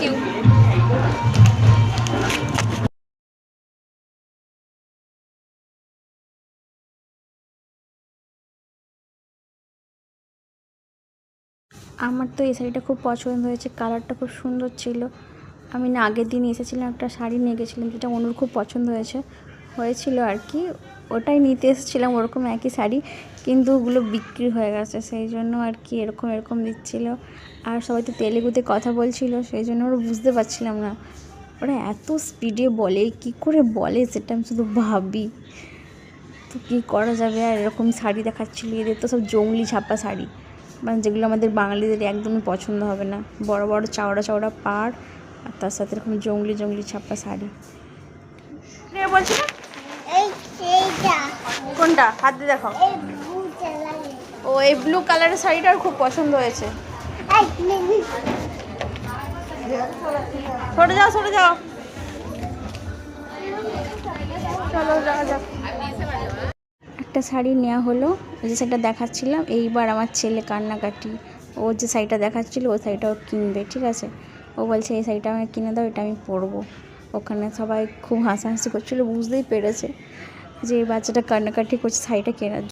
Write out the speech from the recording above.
You. আমার তো এই শাড়িটা খুব পছন্দ হয়েছে, কালারটা খুব সুন্দর ছিল। আমি না আগের দিন এসেছিলাম, একটা শাড়ি নিয়ে গেছিলাম যেটা অনুর খুব পছন্দ হয়েছিল আর কি। ওটাই নিতে এসেছিলাম, ওরকম একই শাড়ি, কিন্তু ওগুলো বিক্রি হয়ে গেছে, সেই জন্য আর কি এরকম দিচ্ছিল। আর সবাই তো তেলেগুতে কথা বলছিল, সেই জন্য ওরা বুঝতে পারছিলাম না, ওরা এত স্পিডে বলে, কি করে বলে সেটা আমি শুধু ভাবি। তো কী করা যাবে, আর এরকম শাড়ি দেখাচ্ছিল, এদের তো সব জংলি ছাপা শাড়ি, মানে যেগুলো আমাদের বাঙালিদের একদমই পছন্দ হবে না। বড় বড় চওড়া চওড়া পাড়, আর তার সাথে এরকম জংলি ছাপা শাড়ি। বলছি কোনটা হাত দিয়ে দেখো। ও এই ব্লু কালারের শাড়িটা খুব পছন্দ হয়েছে। সরে যাও চলো যাওয়া যাক। একটা শাড়ি নেওয়া হলো, যে শাড়িটা দেখাচ্ছিলাম। এইবার আমার ছেলে কান্নাকাটি, ও যে শাড়িটা দেখাচ্ছিলো ওই শাড়িটাও কিনবে, ঠিক আছে। ও বলছে এই শাড়িটা আমাকে কিনে দাও, এটা আমি পরবো। ওখানে সবাই খুব হাসাহাসি করছিলো, বুঝতেই পেরেছে যে এই বাচ্চাটা কান্নাকাটি করছে শাড়িটা কেনার জন্য।